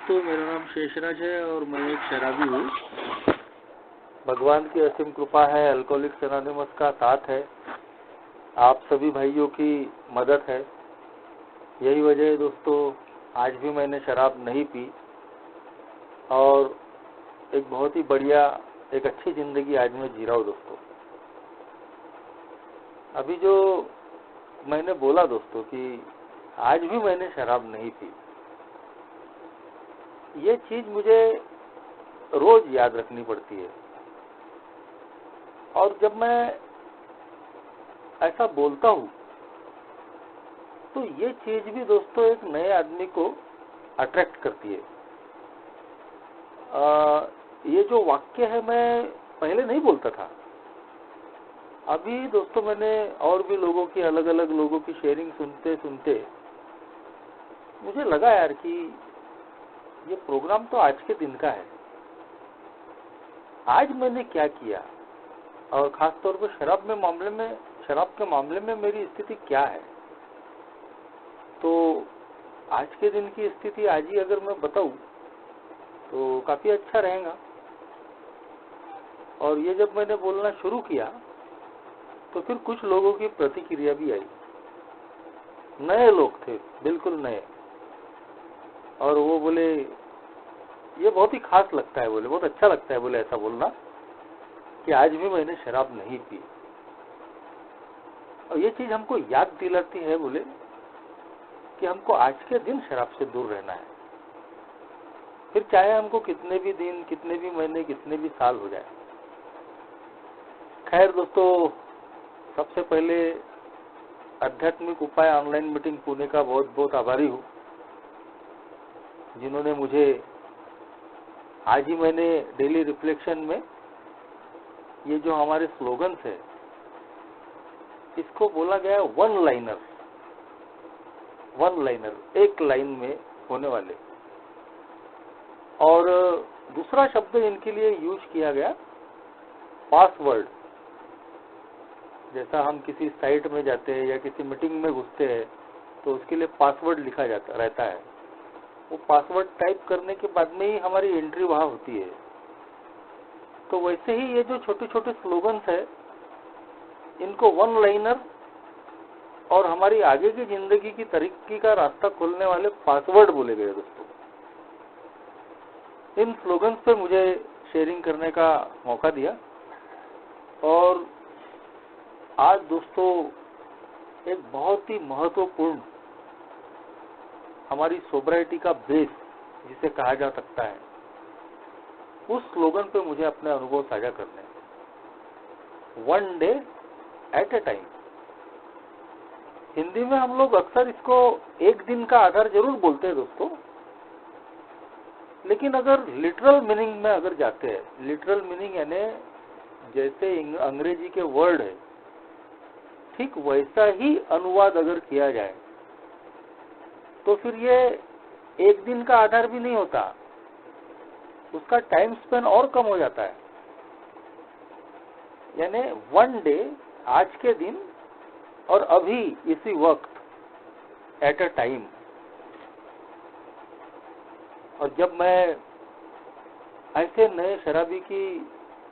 दोस्तों, मेरा नाम शेषराज है और मैं एक शराबी हूँ। भगवान की असीम कृपा है, अल्कोहलिक्स एनोनिमस का साथ है, आप सभी भाइयों की मदद है। यही वजह है दोस्तों, आज भी मैंने शराब नहीं पी और एक बहुत ही बढ़िया, एक अच्छी ज़िंदगी आज मैं जी रहा हूँ दोस्तों। अभी जो मैंने बोला दोस्तों कि आज भी मैंने शराब नहीं पी, ये चीज़ मुझे रोज याद रखनी पड़ती है। और जब मैं ऐसा बोलता हूँ तो ये चीज भी दोस्तों एक नए आदमी को अट्रैक्ट करती है। ये जो वाक्य है मैं पहले नहीं बोलता था, अभी दोस्तों मैंने और भी लोगों की, अलग अलग लोगों की शेयरिंग सुनते सुनते मुझे लगा यार कि ये प्रोग्राम तो आज के दिन का है। आज मैंने क्या किया और खास तौर पर शराब के मामले में मेरी स्थिति क्या है, तो आज के दिन की स्थिति आज ही अगर मैं बताऊं तो काफी अच्छा रहेगा। और ये जब मैंने बोलना शुरू किया तो फिर कुछ लोगों की प्रतिक्रिया भी आई। नए लोग थे, बिल्कुल नए, और वो बोले ये बहुत ही खास लगता है, बोले बहुत अच्छा लगता है, बोले ऐसा बोलना कि आज भी मैंने शराब नहीं पी। और ये चीज हमको याद दिलाती है, बोले कि हमको आज के दिन शराब से दूर रहना है, फिर चाहे हमको कितने भी दिन, कितने भी महीने, कितने भी साल हो जाए। खैर दोस्तों, सबसे पहले आध्यात्मिक उपाय ऑनलाइन मीटिंग पुणे का बहुत बहुत आभारी हूँ, जिन्होंने मुझे आज ही मैंने डेली रिफ्लेक्शन में ये जो हमारे स्लोगन्स है, इसको बोला गया है वन लाइनर, एक लाइन में होने वाले। और दूसरा शब्द इनके लिए यूज किया गया पासवर्ड। जैसा हम किसी साइट में जाते हैं या किसी मीटिंग में घुसते हैं तो उसके लिए पासवर्ड लिखा जाता रहता है, वो पासवर्ड टाइप करने के बाद में ही हमारी एंट्री वहां होती है। तो वैसे ही ये जो छोटे छोटे स्लोगन्स है, इनको वन लाइनर और हमारी आगे की जिंदगी की तरक्की का रास्ता खोलने वाले पासवर्ड बोले गए दोस्तों। इन स्लोगन्स पे मुझे शेयरिंग करने का मौका दिया और आज दोस्तों एक बहुत ही महत्वपूर्ण, हमारी सोब्राइटी का बेस जिसे कहा जा सकता है, उस स्लोगन पे मुझे अपने अनुभव साझा करने हैं। One day at A time. Hindi में हम लोग अक्सर इसको एक दिन का आधार जरूर बोलते हैं दोस्तों, लेकिन अगर लिटरल मीनिंग में अगर जाते हैं, लिटरल मीनिंग यानी जैसे अंग्रेजी के वर्ड है, ठीक वैसा ही अनुवाद अगर किया जाए तो फिर ये एक दिन का आधार भी नहीं होता, उसका टाइम स्पेन और कम हो जाता है। यानी वन डे, आज के दिन और अभी इसी वक्त, एट अ टाइम। और जब मैं ऐसे नए शराबी की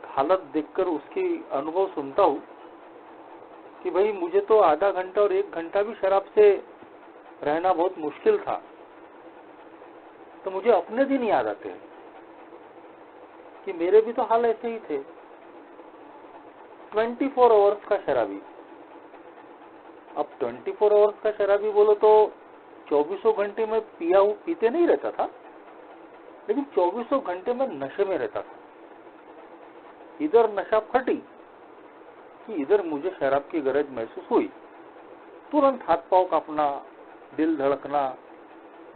हालत देखकर उसकी अनुभव सुनता हूँ कि भाई मुझे तो आधा घंटा और एक घंटा भी शराब से रहना बहुत मुश्किल था, तो मुझे अपने दिन याद आते हैं कि मेरे भी तो हाल ऐसे ही थे। 24 आवर्स का शराबी। अब 24 आवर्स का शराबी बोलो तो 24 घंटे में पीते नहीं रहता था, लेकिन 24 घंटे में नशे में रहता था। इधर नशा फटी कि इधर मुझे शराब की गरज महसूस हुई, तुरंत हाथ पांव कांपना, दिल धड़कना,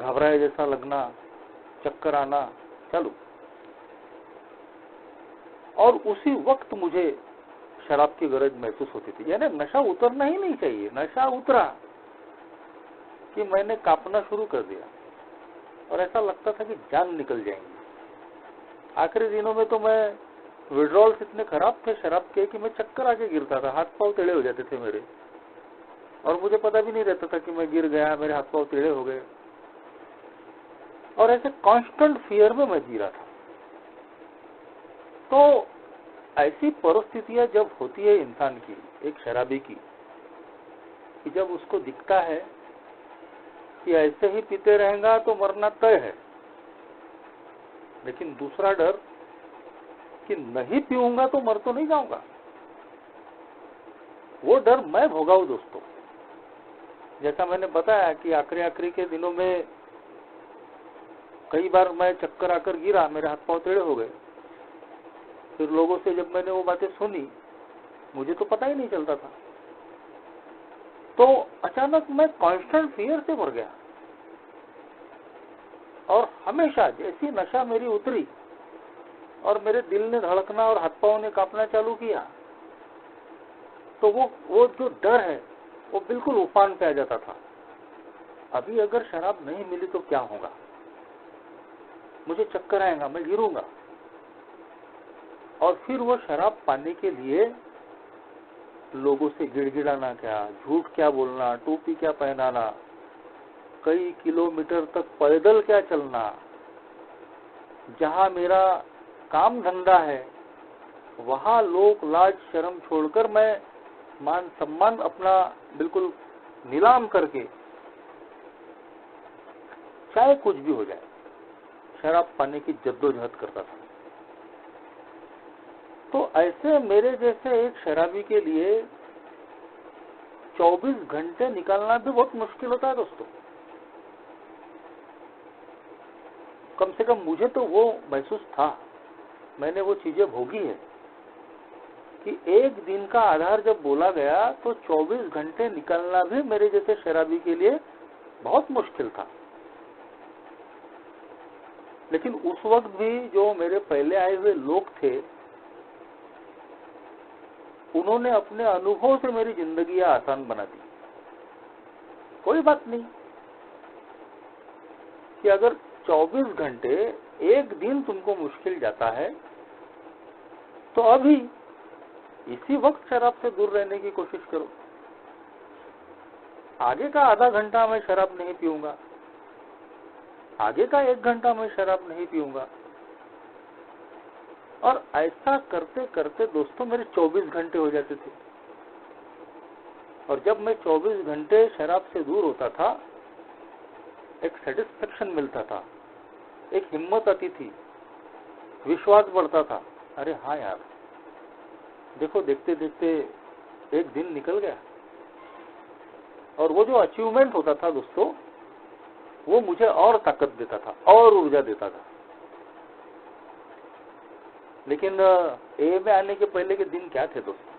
घबराए जैसा लगना, चक्कर आना चालू। और उसी वक्त मुझे शराब की गरज महसूस होती थी। यानी नशा उतरना ही नहीं चाहिए, नशा उतरा कि मैंने कांपना शुरू कर दिया और ऐसा लगता था कि जान निकल जाएंगी। आखिरी दिनों में तो मैं विड्रॉल्स इतने खराब थे शराब के कि मैं चक्कर आके गिरता था, हाथ पांव टेढ़े हो जाते थे मेरे, और मुझे पता भी नहीं रहता था कि मैं गिर गया, मेरे हाथ पांव टेढ़े हो गए। और ऐसे कांस्टेंट फियर में मैं जी रहा था। तो ऐसी परिस्थितियां जब होती है इंसान की, एक शराबी की, कि जब उसको दिखता है कि ऐसे ही पीते रहेगा तो मरना तय है, लेकिन दूसरा डर कि नहीं पीऊंगा तो मर तो नहीं जाऊंगा, वो डर मैं भोगाऊं दोस्तों। जैसा मैंने बताया कि आखिरी के दिनों में कई बार मैं चक्कर आकर गिरा, मेरे हाथ पांव टेढ़े हो गए। फिर लोगों से जब मैंने वो बातें सुनी, मुझे तो पता ही नहीं चलता था। तो अचानक मैं कांस्टेंट फियर से भर गया, और हमेशा जैसी नशा मेरी उतरी और मेरे दिल ने धड़कना और हाथ पांव ने कांपना चालू किया, तो वो जो डर है वो बिल्कुल उफान पे आ जाता था। अभी अगर शराब नहीं मिली तो क्या होगा, मुझे चक्कर आएगा, मैं गिरूंगा। और फिर वो शराब पाने के लिए लोगों से गिड़गिड़ाना क्या, झूठ क्या बोलना, टोपी क्या पहनाना, कई किलोमीटर तक पैदल क्या चलना, जहां मेरा काम धंधा है वहां लोग लाज शर्म छोड़कर मैं मान सम्मान अपना बिल्कुल नीलाम करके, चाहे कुछ भी हो जाए, शराब पाने की जद्दोजहद करता था। तो ऐसे मेरे जैसे एक शराबी के लिए 24 घंटे निकालना भी बहुत मुश्किल होता है दोस्तों। कम से कम मुझे तो वो महसूस था, मैंने वो चीजें भोगी है कि एक दिन का आधार जब बोला गया तो 24 घंटे निकालना भी मेरे जैसे शराबी के लिए बहुत मुश्किल था। लेकिन उस वक्त भी जो मेरे पहले आए हुए लोग थे, उन्होंने अपने अनुभव से मेरी जिंदगी आसान बना दी। कोई बात नहीं कि अगर 24 घंटे एक दिन तुमको मुश्किल जाता है तो अभी इसी वक्त शराब से दूर रहने की कोशिश करो। आगे का आधा घंटा मैं शराब नहीं पीऊंगा, आगे का 1 घंटा मैं शराब नहीं पीऊंगा। और ऐसा करते करते दोस्तों मेरे 24 घंटे हो जाते थे। और जब मैं 24 घंटे शराब से दूर होता था, एक सेटिस्फेक्शन मिलता था, एक हिम्मत आती थी, विश्वास बढ़ता था। अरे हाँ यार, देखो देखते देखते एक दिन निकल गया। और वो जो अचीवमेंट होता था दोस्तों, वो मुझे और ताकत देता था और ऊर्जा देता था। लेकिन ए में आने के पहले के दिन क्या थे दोस्तों?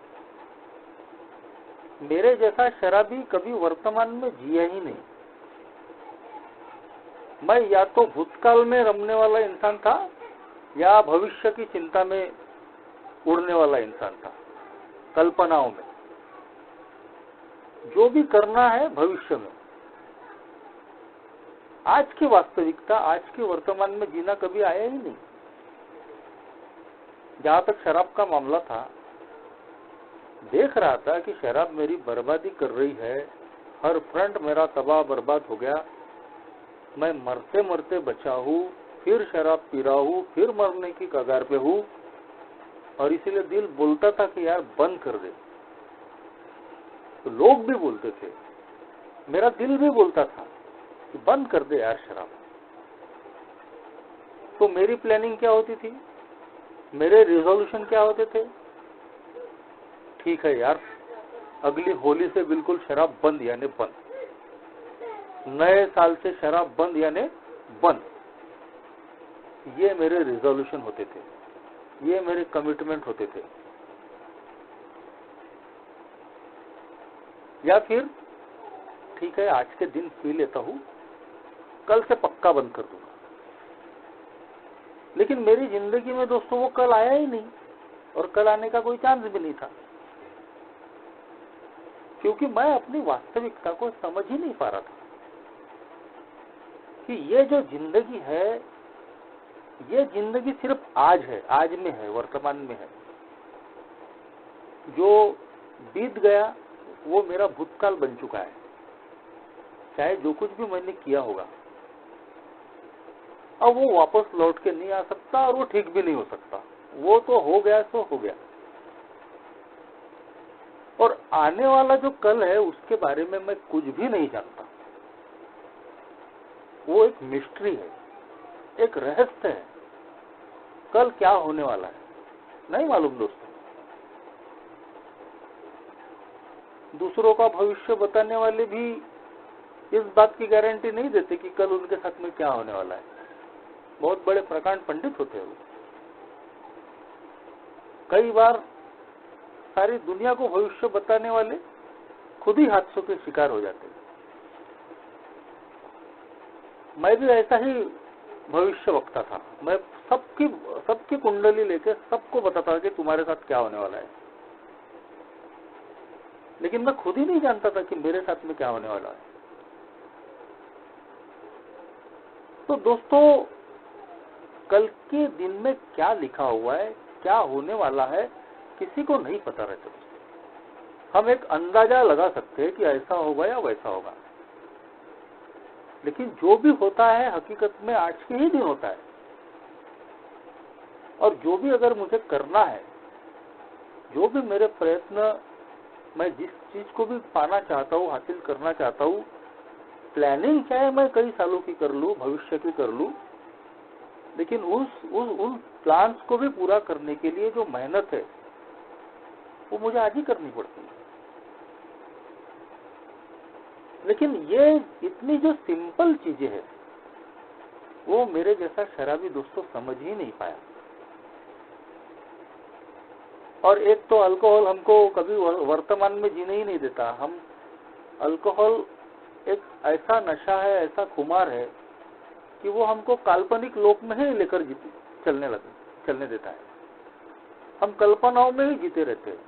मेरे जैसा शराबी कभी वर्तमान में जिया ही नहीं। मैं या तो भूतकाल में रमने वाला इंसान था या भविष्य की चिंता में उड़ने वाला इंसान था, कल्पनाओं में। जो भी करना है भविष्य में। आज की वास्तविकता, आज के वर्तमान में जीना कभी आया ही नहीं। जहां तक शराब का मामला था, देख रहा था कि शराब मेरी बर्बादी कर रही है, हर फ्रंट मेरा तबाह बर्बाद हो गया, मैं मरते मरते बचा हूँ, फिर शराब पी रहा हूँ, फिर मरने की कगार पे हूँ। और इसीलिए दिल बोलता था कि यार बंद कर दे। तो लोग भी बोलते थे, मेरा दिल भी बोलता था कि बंद कर दे यार शराब। तो मेरी प्लानिंग क्या होती थी, मेरे रिजोल्यूशन क्या होते थे? ठीक है यार, अगली होली से बिल्कुल शराब बंद यानी बंद, नए साल से शराब बंद यानी बंद। ये मेरे रिजोल्यूशन होते थे, ये मेरे कमिटमेंट होते थे। या फिर ठीक है, आज के दिन पी लेता हूं, कल से पक्का बंद कर दूंगा। लेकिन मेरी जिंदगी में दोस्तों वो कल आया ही नहीं, और कल आने का कोई चांस भी नहीं था, क्योंकि मैं अपनी वास्तविकता को समझ ही नहीं पा रहा था कि ये जो जिंदगी है, ये जिंदगी सिर्फ आज है, आज में है, वर्तमान में है। जो बीत गया वो मेरा भूतकाल बन चुका है, चाहे जो कुछ भी मैंने किया होगा। अब वो वापस लौट के नहीं आ सकता और वो ठीक भी नहीं हो सकता। वो तो हो गया सो हो गया। और आने वाला जो कल है उसके बारे में मैं कुछ भी नहीं जानता। वो एक मिस्ट्री है, एक रहस्य है। कल क्या होने वाला है नहीं मालूम दोस्तों। दूसरों का भविष्य बताने वाले भी इस बात की गारंटी नहीं देते कि कल उनके साथ में क्या होने वाला है। बहुत बड़े प्रकांड पंडित होते हैं वो। कई बार सारी दुनिया को भविष्य बताने वाले खुद ही हादसों के शिकार हो जाते हैं। मैं भी ऐसा ही भविष्य वक्ता था। मैं सबकी कुंडली लेके सबको बताता था कि तुम्हारे साथ क्या होने वाला है, लेकिन मैं खुद ही नहीं जानता था कि मेरे साथ में क्या होने वाला है। तो दोस्तों, कल के दिन में क्या लिखा हुआ है, क्या होने वाला है, किसी को नहीं पता रहता। हम एक अंदाजा लगा सकते हैं कि ऐसा होगा या वैसा होगा, लेकिन जो भी होता है हकीकत में आज के ही दिन होता है। और जो भी अगर मुझे करना है, जो भी मेरे प्रयत्न, मैं जिस चीज को भी पाना चाहता हूँ, हासिल करना चाहता हूँ, प्लानिंग चाहे मैं कई सालों की कर लूँ, भविष्य की कर लूँ, लेकिन उन प्लान्स को भी पूरा करने के लिए जो मेहनत है वो मुझे आज ही करनी पड़ती है। लेकिन ये इतनी जो सिंपल चीजें हैं वो मेरे जैसा शराबी दोस्तों समझ ही नहीं पाया। और एक तो अल्कोहल हमको कभी वर्तमान में जीने ही नहीं देता। हम अल्कोहल एक ऐसा नशा है, ऐसा खुमार है कि वो हमको काल्पनिक लोक में ही लेकर चलने देता है। हम कल्पनाओं में ही जीते रहते हैं।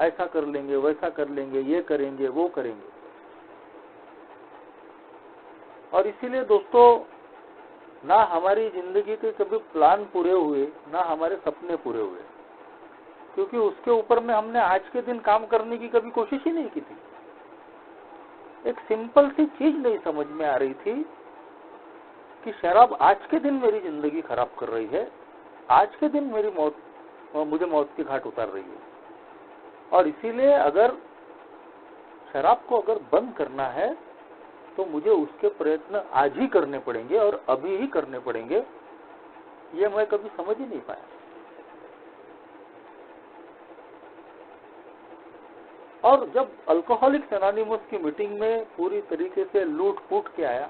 ऐसा कर लेंगे, वैसा कर लेंगे, ये करेंगे, वो करेंगे। और इसीलिए दोस्तों, ना हमारी जिंदगी के कभी प्लान पूरे हुए, ना हमारे सपने पूरे हुए, क्योंकि उसके ऊपर में हमने आज के दिन काम करने की कभी कोशिश ही नहीं की थी। एक सिंपल सी चीज नहीं समझ में आ रही थी कि शराब आज के दिन मेरी जिंदगी खराब कर रही है, आज के दिन मुझे मौत की घाट उतार रही है। और इसीलिए अगर शराब को अगर बंद करना है तो मुझे उसके प्रयत्न आज ही करने पड़ेंगे और अभी ही करने पड़ेंगे। ये मैं कभी समझ ही नहीं पाया। और जब अल्कोहलिक्स एनोनिमस की मीटिंग में पूरी तरीके से लूट फूट के आया,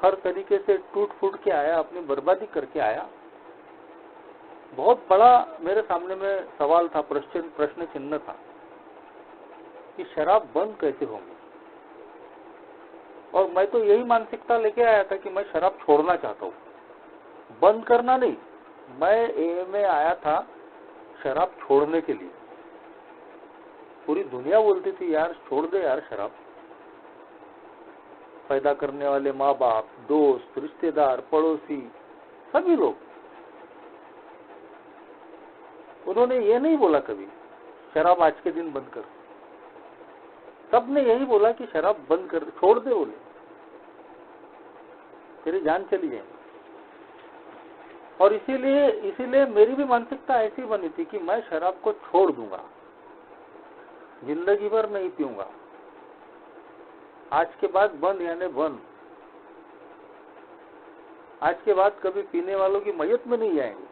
हर तरीके से टूट फूट के आया, अपनी बर्बादी करके आया, बहुत बड़ा मेरे सामने में सवाल था, प्रश्न चिन्ह था कि शराब बंद कैसे होंगी। और मैं तो यही मानसिकता लेके आया था कि मैं शराब छोड़ना चाहता हूँ, बंद करना नहीं। मैं ए में आया था शराब छोड़ने के लिए। पूरी दुनिया बोलती थी यार छोड़ दे यार शराब। पैदा करने वाले माँ बाप, दोस्त, रिश्तेदार, पड़ोसी, सभी लोग, उन्होंने ये नहीं बोला कभी शराब आज के दिन बंद कर। सबने यही बोला कि शराब बंद कर, छोड़ दे, बोले तेरी जान चली जाएगी। और इसीलिए मेरी भी मानसिकता ऐसी बनी थी कि मैं शराब को छोड़ दूंगा, जिंदगी भर नहीं पीऊंगा। आज के बाद बंद यानी बंद। आज के बाद कभी पीने वालों की मयत में नहीं जाएंगे।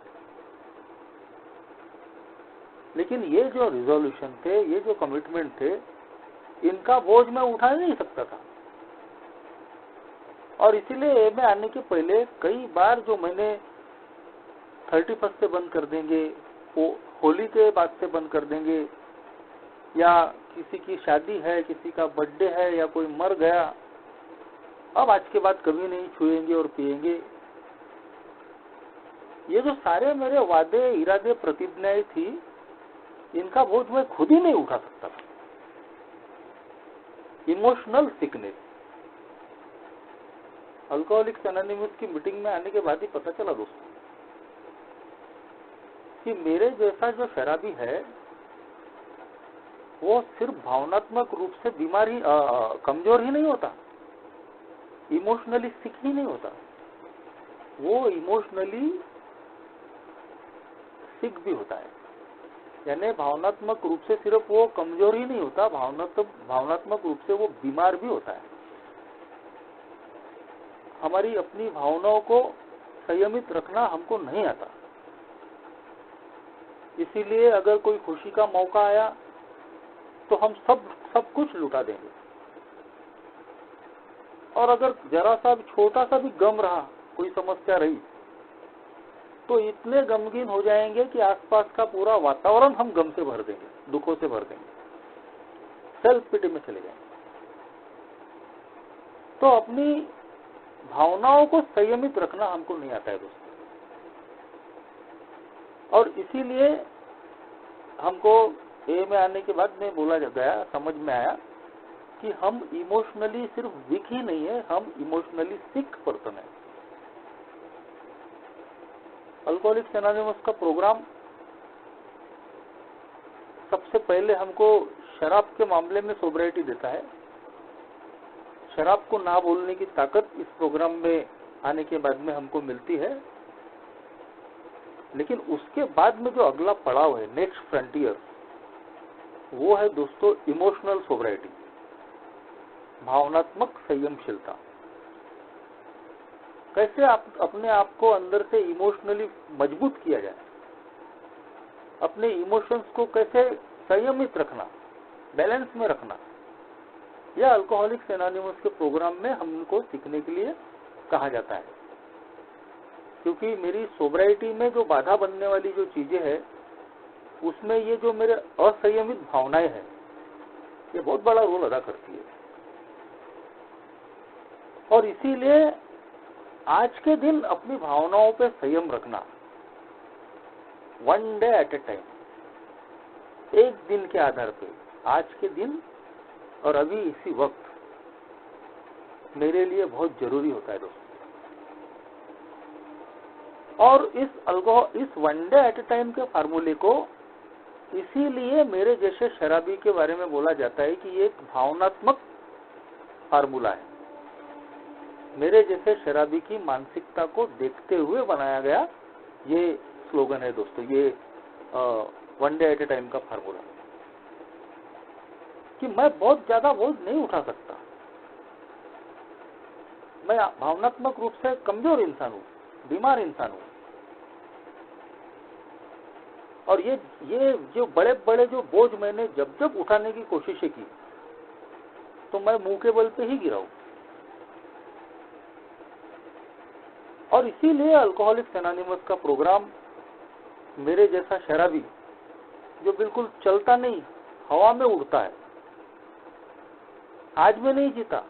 लेकिन ये जो रिजोल्यूशन थे, ये जो कमिटमेंट थे, इनका बोझ मैं उठा नहीं सकता था। और इसीलिए में आने के पहले कई बार जो मैंने 31 से बंद कर देंगे, होली के बाद से बंद कर देंगे, या किसी की शादी है, किसी का बर्थडे है, या कोई मर गया, अब आज के बाद कभी नहीं छुएंगे और पिएंगे, ये जो सारे मेरे वादे, इरादे, प्रतिज्ञाएं थी, इनका बोझ मैं खुद ही नहीं उठा सकता था। Emotional sickness. अल्कोहलिक्स एनोनिमस की मीटिंग में आने के बाद ही पता चला दोस्तों कि मेरे जैसा जो शराबी है वो सिर्फ भावनात्मक रूप से बीमार ही, कमजोर ही नहीं होता, इमोशनली सिक ही नहीं होता, वो इमोशनली सिक भी होता है। यानी भावनात्मक रूप से सिर्फ वो कमजोर ही नहीं होता, भावनात्मक रूप से वो बीमार भी होता है। हमारी अपनी भावनाओं को संयमित रखना हमको नहीं आता, इसीलिए अगर कोई खुशी का मौका आया तो हम सब कुछ लुटा देंगे, और अगर जरा सा भी छोटा सा भी गम रहा, कोई समस्या रही, तो इतने गमगीन हो जाएंगे कि आसपास का पूरा वातावरण हम गम से भर देंगे, दुखों से भर देंगे, सेल्फ पिटी में चले जाएंगे। तो अपनी भावनाओं को संयमित रखना हमको नहीं आता है दोस्तों, और इसीलिए हमको ए में आने के बाद में बोला गया, समझ में आया कि हम इमोशनली सिर्फ वीक ही नहीं है, हम इमोशनली सिक पर्सन है। अल्कोहलिक्स एनोनिमस का प्रोग्राम सबसे पहले हमको शराब के मामले में सोब्रिटी देता है। शराब को ना बोलने की ताकत इस प्रोग्राम में आने के बाद में हमको मिलती है, लेकिन उसके बाद में जो अगला पड़ाव है, नेक्स्ट फ्रंटियर, वो है दोस्तों इमोशनल सोब्रिटी, भावनात्मक संयमशीलता। कैसे आप अपने आप को अंदर से इमोशनली मजबूत किया जाए, अपने इमोशंस को कैसे संयमित रखना, बैलेंस में रखना, यह अल्कोहलिक्स एनोनिमस के प्रोग्राम में हमको सीखने के लिए कहा जाता है। क्योंकि मेरी सोब्राइटी में जो बाधा बनने वाली जो चीजें हैं, उसमें ये जो मेरे असंयमित भावनाएं हैं, ये बहुत बड़ा रोल अदा करती है। और इसीलिए आज के दिन अपनी भावनाओं पे संयम रखना, one day at A time, एक दिन के आधार पे, आज के दिन और अभी इसी वक्त, मेरे लिए बहुत जरूरी होता है दोस्तों। और इस one day at A time के फार्मूले को इसीलिए मेरे जैसे शराबी के बारे में बोला जाता है कि ये एक भावनात्मक फार्मूला है। मेरे जैसे शराबी की मानसिकता को देखते हुए बनाया गया ये स्लोगन है दोस्तों, ये one day at A time का फार्मूला, कि मैं बहुत ज्यादा बोझ नहीं उठा सकता, मैं भावनात्मक रूप से कमजोर इंसान हूं, बीमार इंसान हूं, और ये जो बड़े बड़े जो बोझ मैंने जब उठाने की कोशिशें की, तो मैं मुंह के बल पे ही गिरा हूं। और इसीलिए अल्कोहलिक्स एनोनिमस का प्रोग्राम मेरे जैसा शराबी, जो बिल्कुल चलता नहीं, हवा में उड़ता है, आज में नहीं जीता,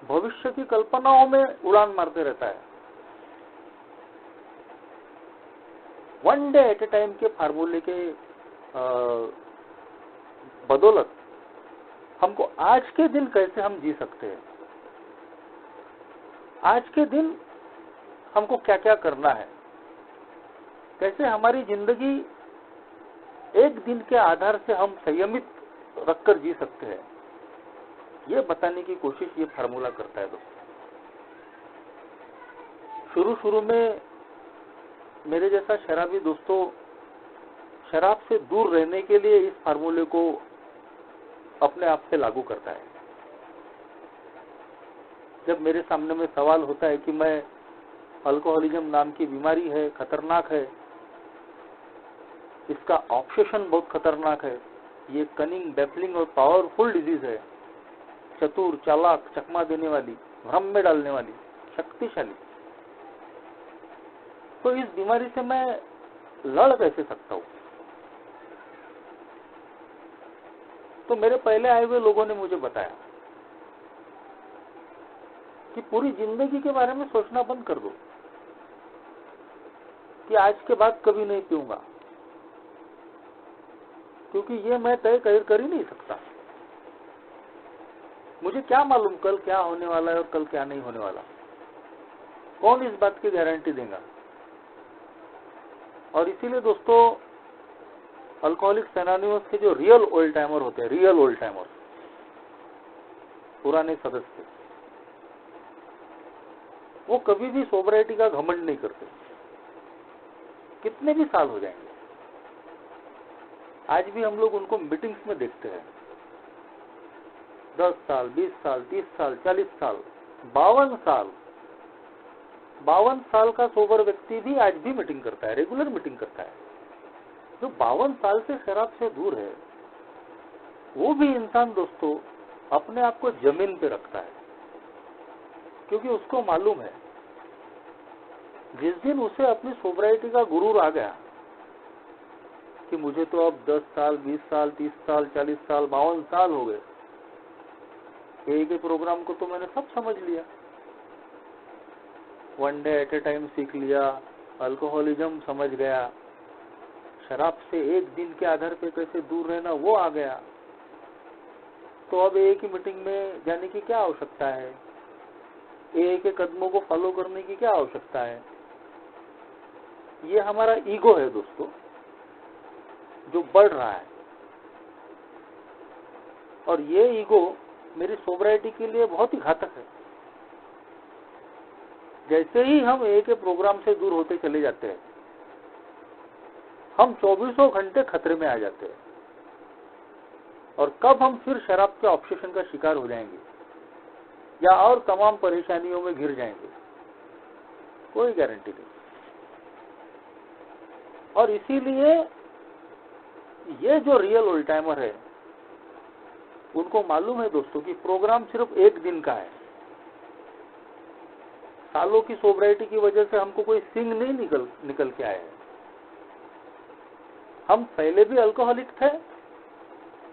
भविष्य की कल्पनाओं में उड़ान मारते रहता है, one day at A time के फार्मूले के बदौलत हमको आज के दिन कैसे हम जी सकते हैं, आज के दिन हमको क्या क्या करना है, कैसे हमारी जिंदगी एक दिन के आधार से हम संयमित रखकर जी सकते हैं, ये बताने की कोशिश ये फार्मूला करता है दोस्तों। शुरू में मेरे जैसा शराबी दोस्तों शराब से दूर रहने के लिए इस फार्मूले को अपने आप से लागू करता है। जब मेरे सामने में सवाल होता है कि मैं अल्कोहलिज्म नाम की बीमारी है, खतरनाक है, इसका ऑब्सेशन बहुत खतरनाक है, ये कनिंग, बैफलिंग और पावरफुल डिजीज है, चतुर, चालाक, चकमा देने वाली, भ्रम में डालने वाली, शक्तिशाली, तो इस बीमारी से मैं लड़ कैसे सकता हूं? तो मेरे पहले आए हुए लोगों ने मुझे बताया कि पूरी जिंदगी के बारे में सोचना बंद कर दो, कि आज के बाद कभी नहीं पीऊंगा, क्योंकि ये मैं तय कर ही नहीं सकता। मुझे क्या मालूम कल क्या होने वाला है और कल क्या नहीं होने वाला, कौन इस बात की गारंटी देगा। और इसीलिए दोस्तों अल्कोहलिक्स एनोनिमस के जो रियल ओल्ड टाइमर होते हैं, रियल ओल्ड टाइमर, पुराने सदस्य, वो कभी भी सोबराइटी का घमंड नहीं करते, कितने भी साल हो जाएंगे। आज भी हम लोग उनको मीटिंग्स में देखते हैं, 10 साल, 20 साल, 30 साल, 40 साल, 52 साल, 52 साल का सोबर व्यक्ति भी आज भी मीटिंग करता है, रेगुलर मीटिंग करता है। जो 52 साल से शराब से दूर है, वो भी इंसान दोस्तों अपने आप को जमीन पे रखता है, क्योंकि उसको मालूम है जिस दिन उसे अपनी सोबराइटी का गुरूर आ गया कि मुझे तो अब 10 साल, 20 साल, 30 साल, 40 साल, 52 साल हो गए, एक ही प्रोग्राम को तो मैंने सब समझ लिया, one day at A time सीख लिया, अल्कोहलिज्म समझ गया, शराब से एक दिन के आधार पे कैसे दूर रहना वो आ गया, तो अब एक ही मीटिंग में जाने की क्या आवश्यकता है, एक के कदमों को फॉलो करने की क्या आवश्यकता है। ये हमारा ईगो है दोस्तों, जो बढ़ रहा है, और ये ईगो मेरी सोबराइटी के लिए बहुत ही घातक है। जैसे ही हम एक प्रोग्राम से दूर होते चले जाते हैं, हम 24 घंटे खतरे में आ जाते हैं, और कब हम फिर शराब के ऑब्सेशन का शिकार हो जाएंगे या और तमाम परेशानियों में घिर जाएंगे, कोई गारंटी नहीं। और इसीलिए ये जो रियल ओल्ड टाइमर है, उनको मालूम है दोस्तों कि प्रोग्राम सिर्फ एक दिन का है। सालों की सोबराइटी की वजह से हमको कोई सिंग नहीं निकल के आया है। हम पहले भी अल्कोहलिक थे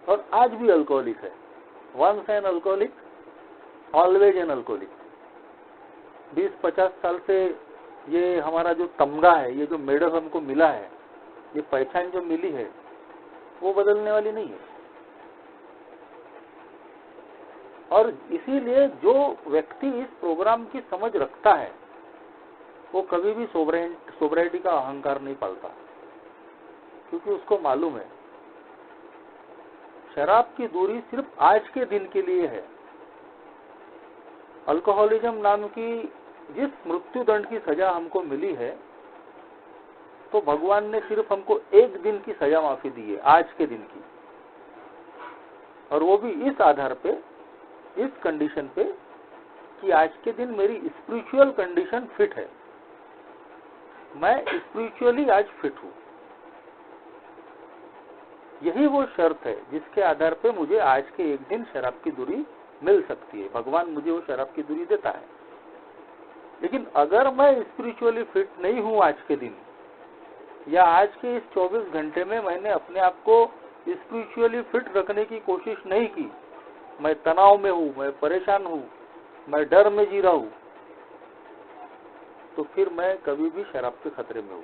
और आज भी अल्कोहलिक है। Once an alcoholic, always an alcoholic. 20-50 साल से ये हमारा जो तमगा है, ये जो मेडल हमको मिला है, ये पहचान जो मिली है, वो बदलने वाली नहीं है। और इसीलिए जो व्यक्ति इस प्रोग्राम की समझ रखता है, वो कभी भी सोबराइटी का अहंकार नहीं पालता, क्योंकि उसको मालूम है शराब की दूरी सिर्फ आज के दिन के लिए है। अल्कोहलिज्म नाम की जिस मृत्यु दंड की सजा हमको मिली है, तो भगवान ने सिर्फ हमको एक दिन की सजा माफी दी है, आज के दिन की, और वो भी इस आधार पे, इस कंडीशन पे कि आज के दिन मेरी स्पिरिचुअल कंडीशन फिट है, मैं स्पिरिचुअली आज फिट हूं। यही वो शर्त है जिसके आधार पे मुझे आज के एक दिन शराब की दूरी मिल सकती है। भगवान मुझे वो शराब की दूरी देता है। लेकिन अगर मैं स्पिरिचुअली फिट नहीं हूं आज के दिन, या आज के इस 24 घंटे में मैंने अपने आप को स्पिरिचुअली फिट रखने की कोशिश नहीं की, मैं तनाव में हूं, मैं परेशान हूं, मैं डर में जी रहा हूं, तो फिर मैं कभी भी शराब के खतरे में हूं।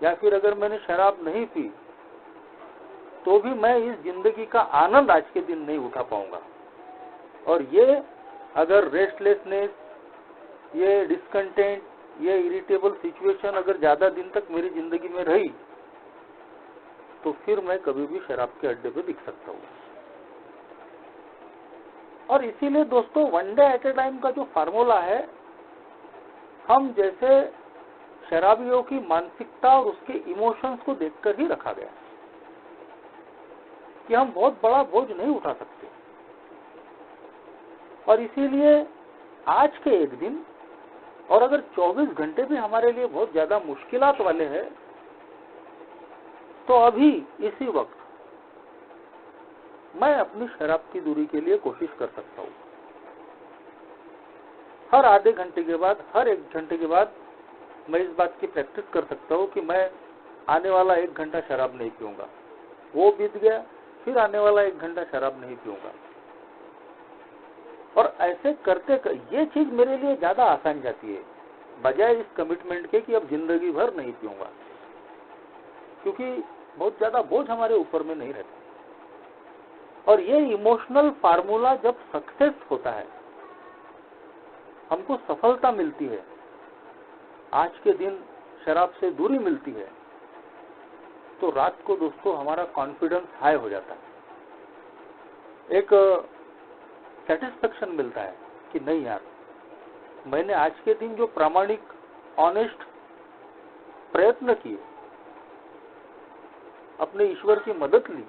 या फिर अगर मैंने शराब नहीं पी, तो भी मैं इस जिंदगी का आनंद आज के दिन नहीं उठा पाऊंगा। और ये अगर रेस्टलेसनेस, ये डिस्कंटेंट, ये इरिटेबल सिचुएशन अगर ज्यादा दिन तक मेरी जिंदगी में रही, तो फिर मैं कभी भी शराब के अड्डे पे दिख सकता हूँ। और इसीलिए दोस्तों, one day at A time का जो फार्मूला है, हम जैसे शराबियों की मानसिकता और उसके इमोशंस को देखकर ही रखा गया कि हम बहुत बड़ा बोझ नहीं उठा सकते। और इसीलिए आज के एक दिन, और अगर 24 घंटे भी हमारे लिए बहुत ज्यादा मुश्किलात वाले हैं, तो अभी इसी वक्त मैं अपनी शराब की दूरी के लिए कोशिश कर सकता हूँ। हर आधे घंटे के बाद, हर 1 घंटे के बाद मैं इस बात की प्रैक्टिस कर सकता हूँ कि मैं आने वाला 1 घंटा शराब नहीं पीऊंगा। वो बीत गया, फिर आने वाला 1 घंटा शराब नहीं पीऊंगा। और ऐसे करते ये चीज मेरे लिए ज्यादा आसान जाती है, बजाय इस कमिटमेंट के कि अब जिंदगी भर नहीं पीऊंगा, क्योंकि बहुत ज्यादा बोझ हमारे ऊपर में नहीं रहता। और ये इमोशनल फार्मूला जब सक्सेस होता है, हमको सफलता मिलती है, आज के दिन शराब से दूरी मिलती है, तो रात को दोस्तों हमारा कॉन्फिडेंस हाई हो जाता है। एक सेटिस्फेक्शन मिलता है कि नहीं यार, मैंने आज के दिन जो प्रामाणिक ऑनेस्ट प्रयत्न किए, अपने ईश्वर की मदद ली,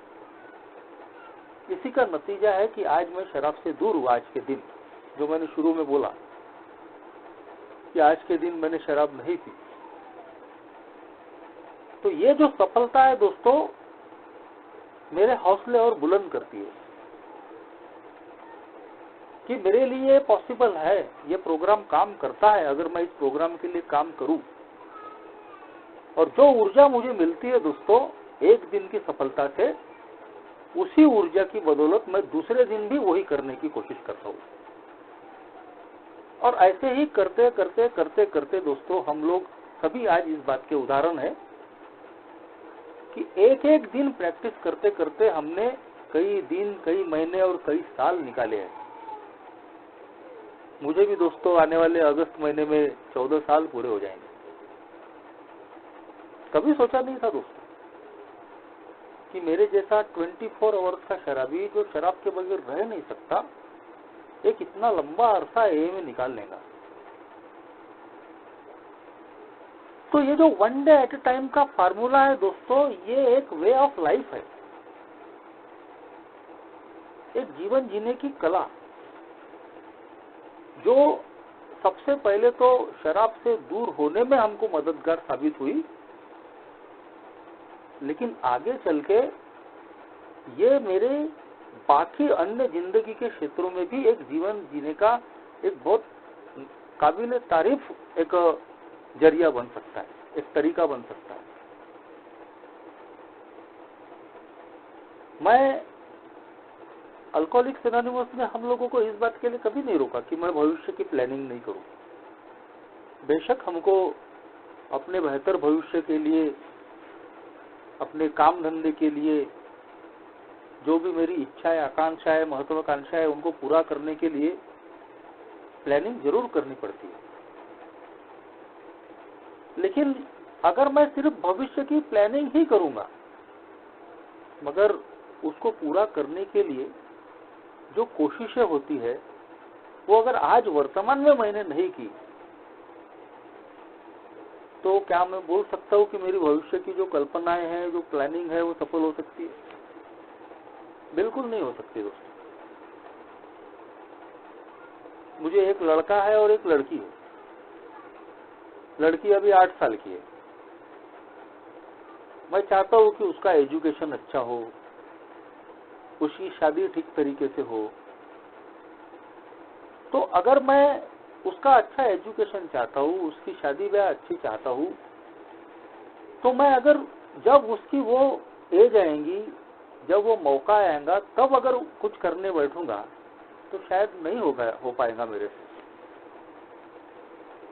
इसी का नतीजा है कि आज मैं शराब से दूर हूं। आज के दिन, जो मैंने शुरू में बोला कि आज के दिन मैंने शराब नहीं पी, तो ये जो सफलता है दोस्तों, मेरे हौसले और बुलंद करती है कि मेरे लिए पॉसिबल है, ये प्रोग्राम काम करता है अगर मैं इस प्रोग्राम के लिए काम करूं। और जो ऊर्जा मुझे मिलती है दोस्तों एक दिन की सफलता से, उसी ऊर्जा की बदौलत मैं दूसरे दिन भी वही करने की कोशिश करता हूं। और ऐसे ही करते करते करते करते दोस्तों हम लोग सभी आज इस बात के उदाहरण है कि एक एक दिन प्रैक्टिस करते करते हमने कई दिन, कई महीने और कई साल निकाले हैं। मुझे भी दोस्तों आने वाले अगस्त महीने में 14 साल पूरे हो जाएंगे। कभी सोचा नहीं था दोस्तों कि मेरे जैसा 24 आवर्स का शराबी, जो शराब के बगैर रह नहीं सकता, एक इतना लंबा अरसा ए में निकाल लेगा। तो ये जो one day at A time का फार्मूला है दोस्तों, ये एक वे ऑफ लाइफ है, एक जीवन जीने की कला, जो सबसे पहले तो शराब से दूर होने में हमको मददगार साबित हुई, लेकिन आगे चल के ये मेरे बाकी अन्य जिंदगी के क्षेत्रों में भी एक जीवन जीने का एक बहुत काबिल तारीफ एक जरिया बन सकता है, एक तरीका बन सकता है। मैं अल्कोहलिक्स एनोनिमस में हम लोगों को इस बात के लिए कभी नहीं रोका कि मैं भविष्य की प्लानिंग नहीं करूं। बेशक हमको अपने बेहतर भविष्य के लिए, अपने काम धंधे के लिए, जो भी मेरी इच्छाएं, आकांक्षाएं, महत्वाकांक्षाएं, उनको पूरा करने के लिए प्लानिंग जरूर करनी पड़ती है। लेकिन अगर मैं सिर्फ भविष्य की प्लानिंग ही करूंगा, मगर उसको पूरा करने के लिए जो कोशिशें होती है वो अगर आज वर्तमान में मैंने नहीं की, तो क्या मैं बोल सकता हूं कि मेरी भविष्य की जो कल्पनाएं हैं, जो प्लानिंग है, वो सफल हो सकती है? बिल्कुल नहीं हो सकती दोस्तों। मुझे एक लड़का है और एक लड़की है। लड़की अभी 8 साल की है। मैं चाहता हूं कि उसका एजुकेशन अच्छा हो, उसकी शादी ठीक तरीके से हो। तो अगर मैं उसका अच्छा एजुकेशन चाहता हूँ, उसकी शादी ब्याह अच्छी चाहता हूँ, तो मैं अगर जब उसकी वो एज आएंगी, जब वो मौका आएगा, तब अगर कुछ करने बैठूंगा तो शायद नहीं हो पाएगा मेरे से।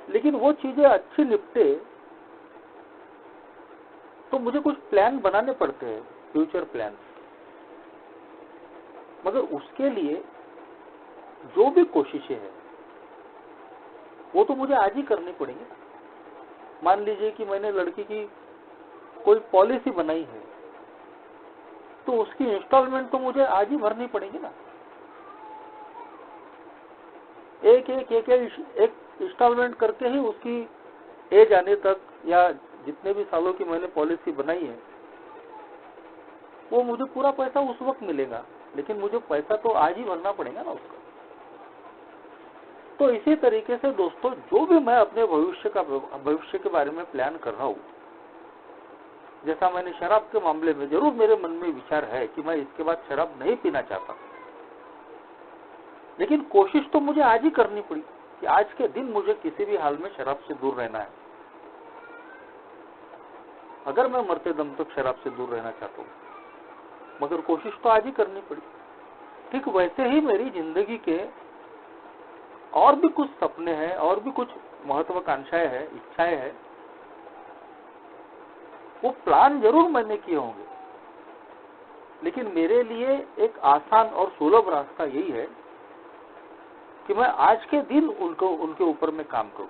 लेकिन वो चीजें अच्छी निपटे तो मुझे कुछ प्लान बनाने पड़ते हैं, फ्यूचर प्लान। मगर उसके लिए जो भी कोशिशें हैं वो तो मुझे आज ही करनी पड़ेंगी। मान लीजिए कि मैंने लड़की की कोई पॉलिसी बनाई है, तो उसकी इंस्टॉलमेंट तो मुझे आज ही भरनी पड़ेगी ना। एक इंस्टॉलमेंट करके ही उसकी एज आने तक, या जितने भी सालों की मैंने पॉलिसी बनाई है, वो मुझे पूरा पैसा उस वक्त मिलेगा। लेकिन मुझे पैसा तो आज ही भरना पड़ेगा ना उसका। तो इसी तरीके से दोस्तों, जो भी मैं अपने भविष्य के बारे में प्लान कर रहा हूं, जैसा मैंने शराब के मामले में जरूर मेरे मन में विचार है कि मैं इसके बाद शराब नहीं पीना चाहता, लेकिन कोशिश तो मुझे आज ही करनी पड़ी कि आज के दिन मुझे किसी भी हाल में शराब से दूर रहना है। अगर मैं मरते दम तक शराब से दूर रहना चाहता हूं, मगर कोशिश तो आज ही करनी पड़ी। ठीक वैसे ही मेरी जिंदगी के और भी कुछ सपने हैं, और भी कुछ महत्वाकांक्षाएं हैं, इच्छाएं हैं, वो प्लान जरूर मैंने किए होंगे। लेकिन मेरे लिए एक आसान और सुलभ रास्ता यही है कि मैं आज के दिन उनके ऊपर में काम करूं।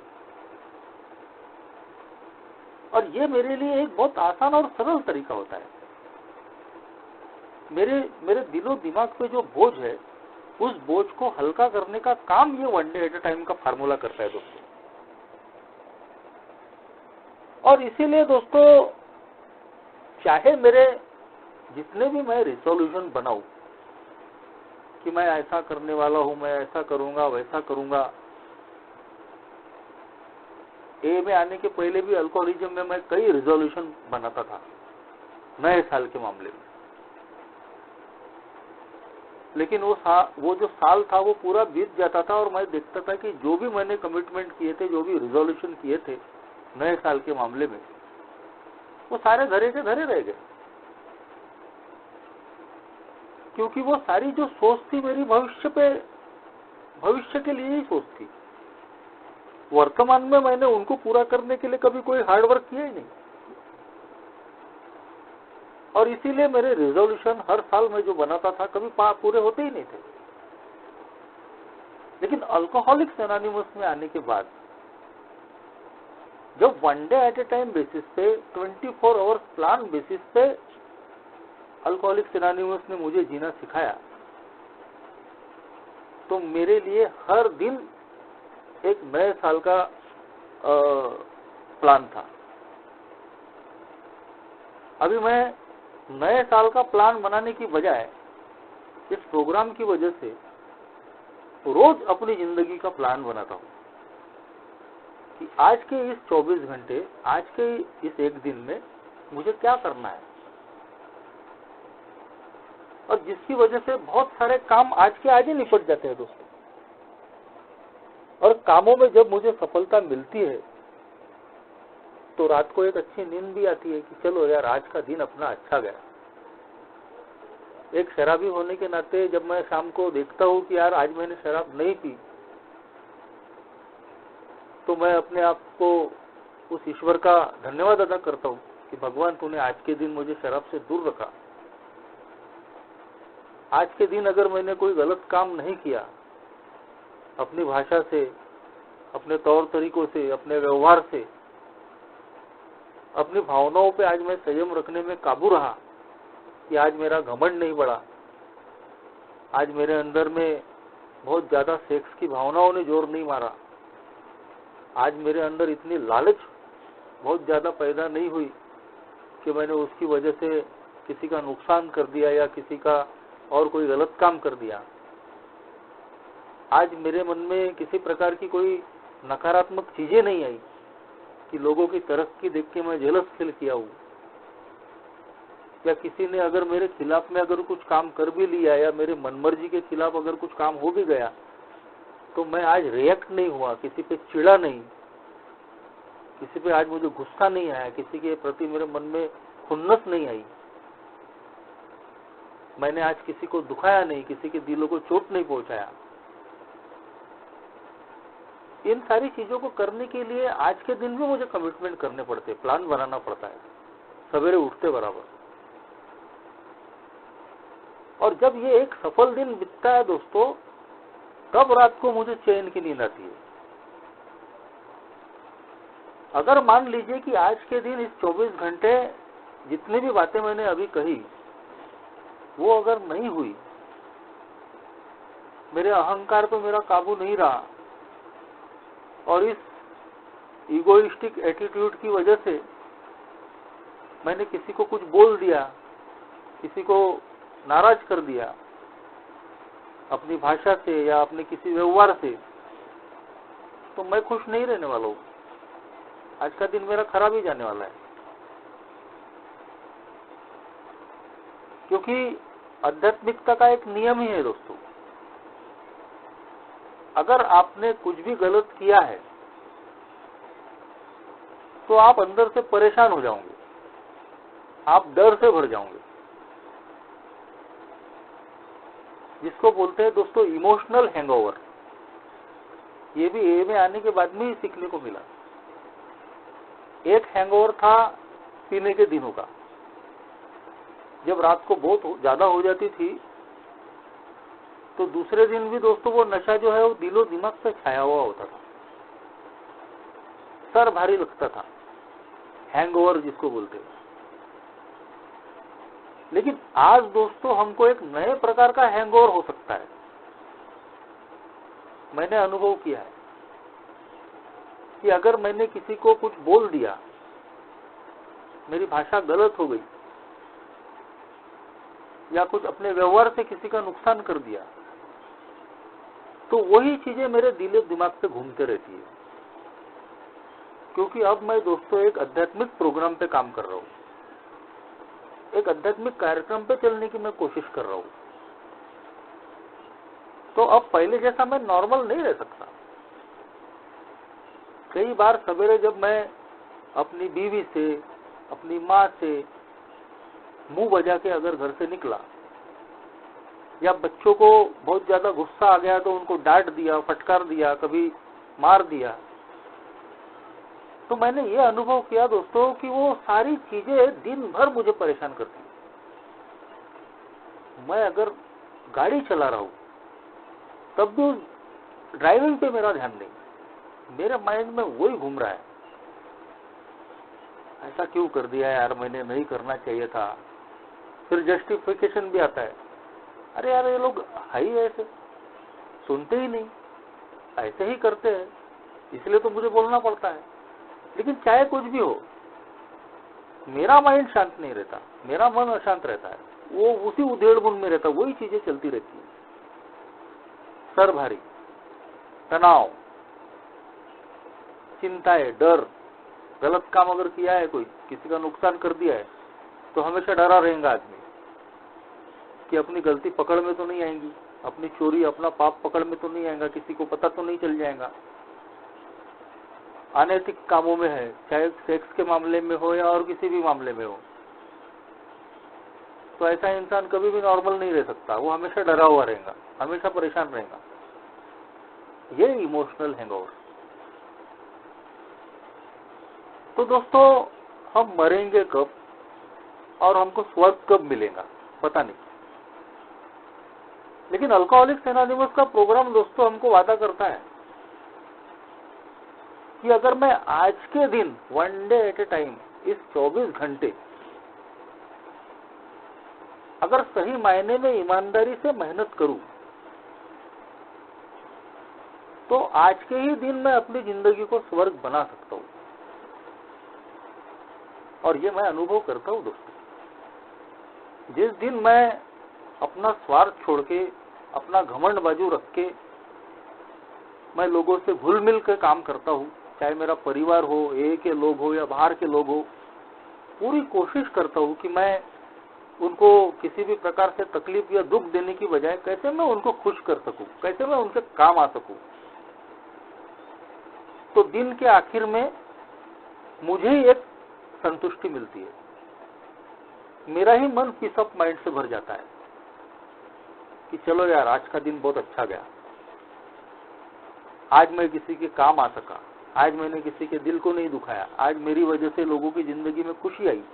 और ये मेरे लिए एक बहुत आसान और सरल तरीका होता है। मेरे दिलो दिमाग पे जो बोझ है उस बोझ को हल्का करने का काम ये one day at a time का फार्मूला करता है दोस्तों। और इसीलिए दोस्तों, चाहे मेरे जितने भी मैं रिजोल्यूशन बनाऊं कि मैं ऐसा करने वाला हूं, मैं ऐसा करूंगा, वैसा करूंगा, ए में आने के पहले भी अल्कोहलिज्म में मैं कई रिजोल्यूशन बनाता था नए साल के मामले में, लेकिन वो जो साल था वो पूरा बीत जाता था और मैं देखता था कि जो भी मैंने कमिटमेंट किए थे, जो भी रिजोल्यूशन किए थे नए साल के मामले में, वो सारे धरे के धरे रह गए, क्योंकि वो सारी जो सोच थी मेरी भविष्य के लिए ही सोच थी। वर्तमान में मैंने उनको पूरा करने के लिए कभी कोई हार्ड वर्क किया ही नहीं, और इसीलिए मेरे रिजोल्यूशन हर साल में जो बनाता था कभी पूरे होते ही नहीं थे। लेकिन अल्कोहलिक्स एनोनिमस में आने के बाद जब one day at A time basis पे 24 आवर्स प्लान बेसिस पे अल्कोहलिक्स एनोनिमस ने मुझे जीना सिखाया, तो मेरे लिए हर दिन एक नए साल का प्लान था। अभी मैं नए साल का प्लान बनाने की बजाय इस प्रोग्राम की वजह से रोज अपनी जिंदगी का प्लान बनाता हूं कि आज के इस 24 घंटे, आज के इस एक दिन में मुझे क्या करना है, और जिसकी वजह से बहुत सारे काम आज के आज ही निपट जाते हैं दोस्तों। और कामों में जब मुझे सफलता मिलती है तो रात को एक अच्छी नींद भी आती है कि चलो यार आज का दिन अपना अच्छा गया। एक शराबी होने के नाते जब मैं शाम को देखता हूं कि यार आज मैंने शराब नहीं पी, तो मैं अपने आप को उस ईश्वर का धन्यवाद अदा करता हूं कि भगवान तूने आज के दिन मुझे शराब से दूर रखा। आज के दिन अगर मैंने कोई गलत काम नहीं किया, अपनी भाषा से, अपने तौर तरीकों से, अपने व्यवहार से, अपनी भावनाओं पे आज मैं संयम रखने में काबू रहा, कि आज मेरा घमंड नहीं बढ़ा, आज मेरे अंदर में बहुत ज्यादा सेक्स की भावनाओं ने जोर नहीं मारा, आज मेरे अंदर इतनी लालच बहुत ज्यादा पैदा नहीं हुई कि मैंने उसकी वजह से किसी का नुकसान कर दिया या किसी का और कोई गलत काम कर दिया। आज मेरे मन में किसी प्रकार की कोई नकारात्मक चीजें नहीं आई कि लोगों की तरक्की देख के मैं जेलस फील किया हूं, या किसी ने अगर मेरे खिलाफ में अगर कुछ काम कर भी लिया या मेरे मनमर्जी के खिलाफ अगर कुछ काम हो भी गया तो मैं आज रिएक्ट नहीं हुआ, किसी पे चिढ़ा नहीं, किसी पे आज मुझे गुस्सा नहीं आया, किसी के प्रति मेरे मन में खुन्नस नहीं आई, मैंने आज किसी को दुखाया नहीं, किसी के दिलों को चोट नहीं पहुंचाया। इन सारी चीजों को करने के लिए आज के दिन भी मुझे कमिटमेंट करने पड़ते, प्लान बनाना पड़ता है सवेरे उठते बराबर। और जब ये एक सफल दिन बीतता है दोस्तों, तब रात को मुझे चैन की नींद आती है। अगर मान लीजिए कि आज के दिन इस 24 घंटे जितनी भी बातें मैंने अभी कही वो अगर नहीं हुई, मेरे अहंकार पे मेरा काबू नहीं रहा और इस इगोइस्टिक एटीट्यूड की वजह से मैंने किसी को कुछ बोल दिया, किसी को नाराज कर दिया अपनी भाषा से या अपने किसी व्यवहार से, तो मैं खुश नहीं रहने वाला हूं। आज का दिन मेरा खराब ही जाने वाला है, क्योंकि आध्यात्मिकता का एक नियम ही है दोस्तों, अगर आपने कुछ भी गलत किया है तो आप अंदर से परेशान हो जाओगे, आप डर से भर जाओगे, जिसको बोलते हैं दोस्तों इमोशनल हैंगओवर। ये भी ए में आने के बाद में ही सीखने को मिला। एक हैंगओवर था पीने के दिनों का, जब रात को बहुत ज्यादा हो जाती थी तो दूसरे दिन भी दोस्तों वो नशा जो है वो दिलो दिमाग पे छाया हुआ होता था, सर भारी लगता था, हैंगओवर जिसको बोलते हैं। लेकिन आज दोस्तों हमको एक नए प्रकार का हैंगओवर हो सकता है, मैंने अनुभव किया है कि अगर मैंने किसी को कुछ बोल दिया, मेरी भाषा गलत हो गई या कुछ अपने व्यवहार से किसी का नुकसान कर दिया, तो वही चीजें मेरे दिल दिमाग पे घूमते रहती है। क्योंकि अब मैं दोस्तों एक आध्यात्मिक प्रोग्राम पे काम कर रहा हूँ, एक आध्यात्मिक कार्यक्रम पे चलने की मैं कोशिश कर रहा हूँ। तो अब पहले जैसा मैं नॉर्मल नहीं रह सकता। कई बार सवेरे जब मैं अपनी बीवी से, अपनी माँ से मुंह बजा के अगर घर से निकला, या बच्चों को बहुत ज्यादा गुस्सा आ गया तो उनको डांट दिया, फटकार दिया, कभी मार दिया, तो मैंने ये अनुभव किया दोस्तों कि वो सारी चीजें दिन भर मुझे परेशान करती। मैं अगर गाड़ी चला रहा हूं तब भी ड्राइविंग पे मेरा ध्यान नहीं, मेरे माइंड में वही घूम रहा है, ऐसा क्यों कर दिया यार, मैंने नहीं करना चाहिए था। फिर जस्टिफिकेशन भी आता है, अरे यार ये लोग है ही ऐसे, सुनते ही नहीं, ऐसे ही करते हैं, इसलिए तो मुझे बोलना पड़ता है। लेकिन चाहे कुछ भी हो, मेरा माइंड शांत नहीं रहता, मेरा मन अशांत रहता है, वो उसी उधेड़-बुन में रहता, वही चीजें चलती रहती है। सर भारी, तनाव, चिंताएं, डर, गलत काम अगर किया है, कोई किसी का नुकसान कर दिया है, तो हमेशा डरा रहेगा आदमी कि अपनी गलती पकड़ में तो नहीं आएंगी, अपनी चोरी, अपना पाप पकड़ में तो नहीं आएगा, किसी को पता तो नहीं चल जाएगा। अनैतिक कामों में है, चाहे सेक्स के मामले में हो या और किसी भी मामले में हो, तो ऐसा इंसान कभी भी नॉर्मल नहीं रह सकता, वो हमेशा डरा हुआ रहेगा, हमेशा परेशान रहेगा। ये इमोशनल हैंगओवर। तो दोस्तों, हम मरेंगे कब और हमको स्वर्ग कब मिलेगा पता नहीं। लेकिन अल्कोहलिक्स एनोनिमस का प्रोग्राम दोस्तों हमको वादा करता है कि अगर मैं आज के दिन, one day at A time, इस 24 घंटे अगर सही मायने में ईमानदारी से मेहनत करूं, तो आज के ही दिन मैं अपनी जिंदगी को स्वर्ग बना सकता हूं। और ये मैं अनुभव करता हूं दोस्तों। जिस दिन मैं अपना स्वार्थ छोड़ के, अपना घमंड बाजू रख के मैं लोगों से घुल मिल कर काम करता हूं, चाहे मेरा परिवार हो, ए के लोग हो या बाहर के लोग हो, पूरी कोशिश करता हूं कि मैं उनको किसी भी प्रकार से तकलीफ या दुख देने की बजाय कैसे मैं उनको खुश कर सकूं, कैसे मैं उनके काम आ सकूं, तो दिन के आखिर में मुझे ही एक संतुष्टि मिलती है, मेरा ही मन पीस ऑफ माइंड से भर जाता है कि चलो यार, आज का दिन बहुत अच्छा गया, आज मैं किसी के काम आ सका, आज मैंने किसी के दिल को नहीं दुखाया, आज मेरी वजह से लोगों की जिंदगी में खुशी आई।